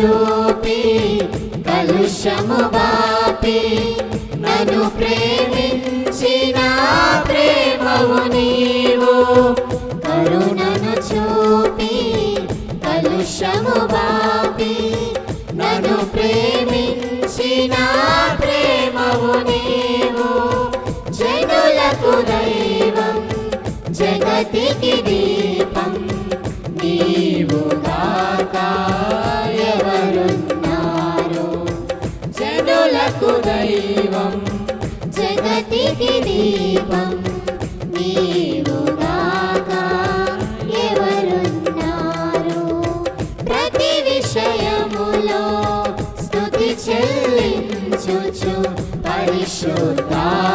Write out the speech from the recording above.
చూపి కలుషము బాపి నన్ను ప్రేమించిన ప్రేమవు నీవు. కరుణను చూపి కలుషము బాపి నన్ను ప్రేమించిన ప్రేమవు నీవు. జనులకు దైవం జగతికి దీపం నీవు గాక ఎవరున్నారు. జనులకు దైవం జగతికి దీపం నీవు గాక ఎవరున్నారు. ప్రతి విషయములో స్తుతి చెల్లించుచు పరిశుద్ధాత్మలో